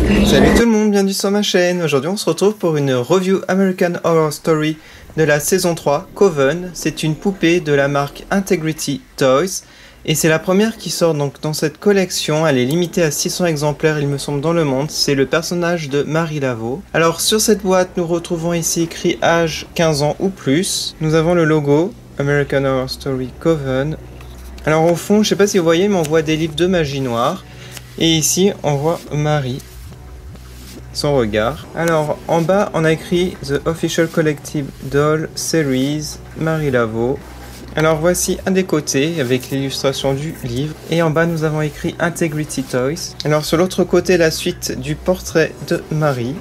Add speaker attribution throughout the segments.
Speaker 1: Salut tout le monde, bienvenue sur ma chaîne. Aujourd'hui on se retrouve pour une review American Horror Story de la saison 3, Coven. C'est une poupée de la marque Integrity Toys. Et c'est la première qui sort donc dans cette collection. Elle est limitée à 600 exemplaires il me semble dans le monde. C'est le personnage de Marie Laveau. Alors sur cette boîte nous retrouvons ici écrit âge 15 ans ou plus. Nous avons le logo American Horror Story Coven. Alors au fond, je sais pas si vous voyez, mais on voit des livres de magie noire. Et ici on voit Marie, son regard. Alors en bas on a écrit The Official Collective Doll Series Marie Laveau. Alors voici un des côtés avec l'illustration du livre. Et en bas nous avons écrit Integrity Toys. Alors sur l'autre côté la suite du portrait de Marie.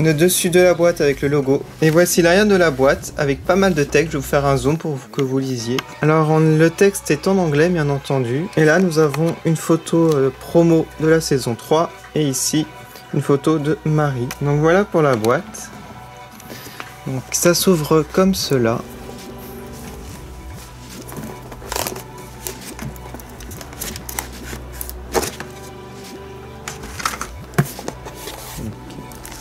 Speaker 1: Le dessus de la boîte avec le logo. Et voici l'arrière de la boîte avec pas mal de texte. Je vais vous faire un zoom pour que vous lisiez. Alors le texte est en anglais bien entendu. Et là nous avons une photo promo de la saison 3. Et ici une photo de Marie. Donc voilà pour la boîte. Donc ça s'ouvre comme cela.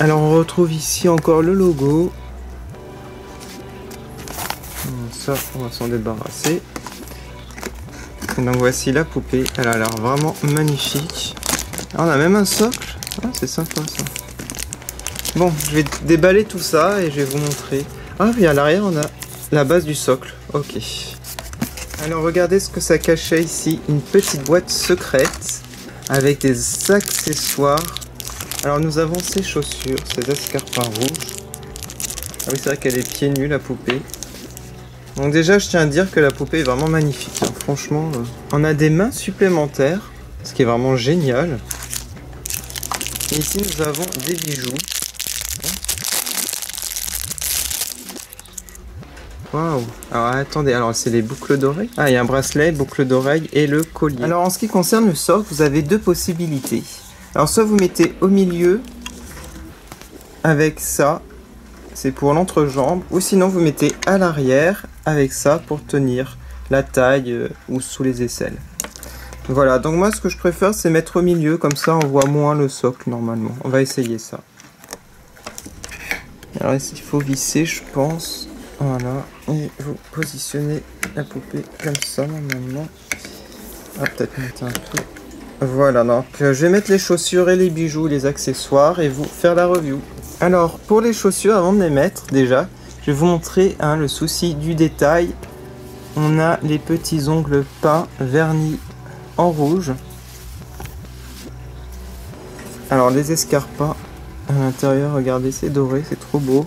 Speaker 1: Alors on retrouve ici encore le logo. Ça, on va s'en débarrasser. Et donc voici la poupée. Elle a l'air vraiment magnifique. Alors, on a même un socle. Ah, c'est sympa ça. Bon, je vais déballer tout ça et je vais vous montrer. Ah oui, à l'arrière on a la base du socle. Ok. Alors regardez ce que ça cachait ici. Une petite boîte secrète avec des accessoires. Alors nous avons ces chaussures, ces escarpins rouges. Ah oui, c'est vrai qu'elle est pieds nus la poupée. Donc déjà je tiens à dire que la poupée est vraiment magnifique, hein. Franchement. On a des mains supplémentaires, ce qui est vraiment génial. Et ici nous avons des bijoux. Waouh. Alors attendez, alors c'est les boucles d'oreilles. Ah, il y a un bracelet, boucle d'oreille et le collier. Alors en ce qui concerne le socle, vous avez deux possibilités. Alors soit vous mettez au milieu avec ça, c'est pour l'entrejambe, ou sinon vous mettez à l'arrière avec ça pour tenir la taille ou sous les aisselles. Voilà, donc moi ce que je préfère c'est mettre au milieu, comme ça on voit moins le socle normalement. On va essayer ça. Alors ici il faut visser je pense, voilà, et vous positionnez la poupée comme ça normalement. Ah, peut-être mettre un peu. Voilà, donc je vais mettre les chaussures et les bijoux, les accessoires et vous faire la review. Alors pour les chaussures, avant de les mettre déjà, je vais vous montrer le souci du détail. On a les petits ongles peints vernis en rouge. Alors les escarpins à l'intérieur, regardez, c'est doré, c'est trop beau.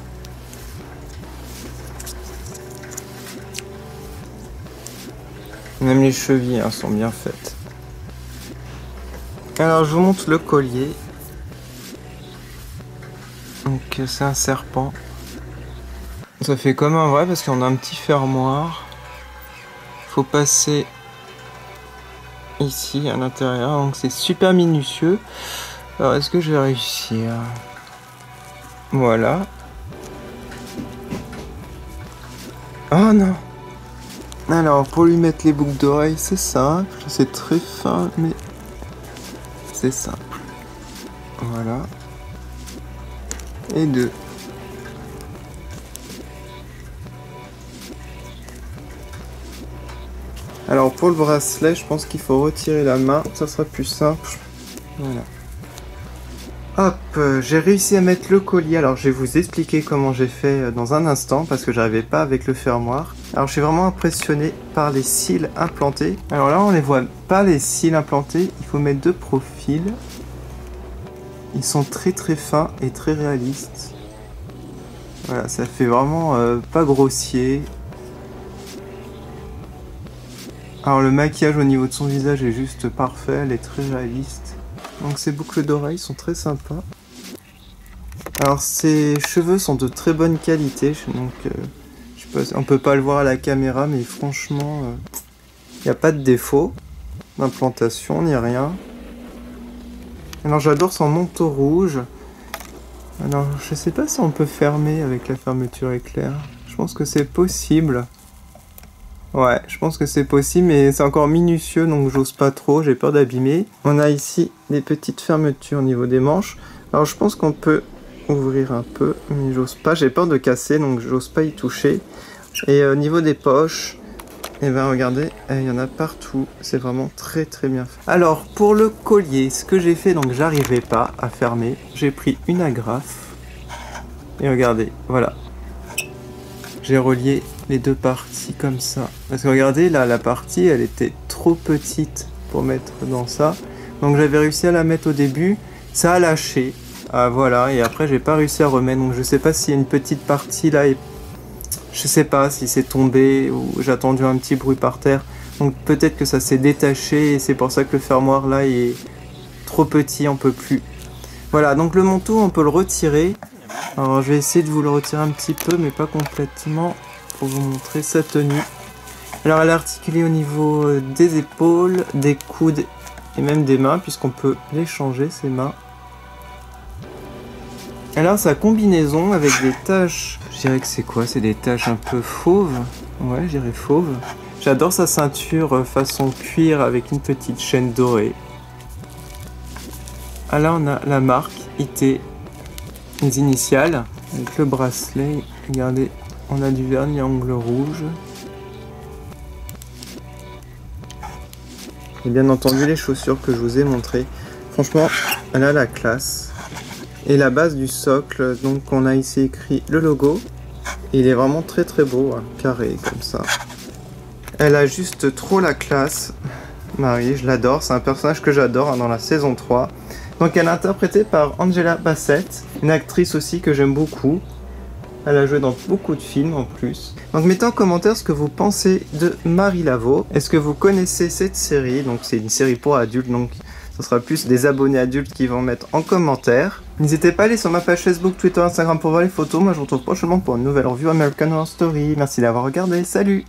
Speaker 1: Même les chevilles sont bien faites. Alors je vous montre le collier. Donc c'est un serpent. Ça fait comme un vrai parce qu'on a un petit fermoir. Il faut passer ici à l'intérieur. Donc c'est super minutieux. Alors est-ce que je vais réussir? Voilà. Oh non. Alors pour lui mettre les boucles d'oreilles, c'est simple. C'est très fin mais c'est simple. Voilà. Et deux. Alors pour le bracelet, je pense qu'il faut retirer la main. Ça sera plus simple. Voilà. Hop, j'ai réussi à mettre le collier. Alors je vais vous expliquer comment j'ai fait dans un instant parce que j'arrivais pas avec le fermoir. Alors je suis vraiment impressionné par les cils implantés. Alors là on les voit pas les cils implantés, il faut mettre de profil. Ils sont très très fins et très réalistes. Voilà, ça fait vraiment pas grossier. Alors le maquillage au niveau de son visage est juste parfait, elle est très réaliste. Donc ces boucles d'oreilles sont très sympas. Alors ses cheveux sont de très bonne qualité, donc je sais pas, on peut pas le voir à la caméra, mais franchement, il n'y a pas de défaut d'implantation ni rien. Alors j'adore son manteau rouge. Alors je sais pas si on peut fermer avec la fermeture éclair. Je pense que c'est possible. Ouais, je pense que c'est possible, mais c'est encore minutieux, donc j'ose pas trop, j'ai peur d'abîmer. On a ici des petites fermetures au niveau des manches. Alors je pense qu'on peut ouvrir un peu, mais j'ose pas, j'ai peur de casser, donc j'ose pas y toucher. Et au niveau des poches, et ben regardez, il y en a partout, c'est vraiment très très bien fait. Alors pour le collier, ce que j'ai fait, donc j'arrivais pas à fermer, j'ai pris une agrafe, et regardez, voilà. J'ai relié les deux parties comme ça. Parce que regardez, là, la partie, elle était trop petite pour mettre dans ça. Donc j'avais réussi à la mettre au début. Ça a lâché. Ah, voilà, et après, j'ai pas réussi à remettre. Donc je sais pas s'il y a une petite partie là. Et je sais pas si c'est tombé ou j'ai entendu un petit bruit par terre. Donc peut-être que ça s'est détaché et c'est pour ça que le fermoir là est trop petit, on peut plus. Voilà, donc le manteau, on peut le retirer. Alors je vais essayer de vous le retirer un petit peu mais pas complètement pour vous montrer sa tenue. Alors elle est articulée au niveau des épaules, des coudes et même des mains puisqu'on peut les changer ces mains. Alors sa combinaison avec des taches, je dirais que c'est quoi? C'est des taches un peu fauves. Ouais, je dirais fauve. J'adore sa ceinture façon cuir avec une petite chaîne dorée. Ah là on a la marque IT. Les initiales, avec le bracelet, regardez, on a du vernis angle rouge. Et bien entendu les chaussures que je vous ai montrées. Franchement, elle a la classe. Et la base du socle, donc on a ici écrit le logo. Et il est vraiment très très beau, hein, carré comme ça. Elle a juste trop la classe. Marie, je l'adore, c'est un personnage que j'adore hein, dans la saison 3. Donc elle est interprétée par Angela Bassett, une actrice aussi que j'aime beaucoup. Elle a joué dans beaucoup de films en plus. Donc mettez en commentaire ce que vous pensez de Marie Laveau. Est-ce que vous connaissez cette série? Donc c'est une série pour adultes, donc ce sera plus des abonnés adultes qui vont mettre en commentaire. N'hésitez pas à aller sur ma page Facebook, Twitter, Instagram pour voir les photos. Moi je vous retrouve prochainement pour une nouvelle review American Horror Story. Merci d'avoir regardé, salut!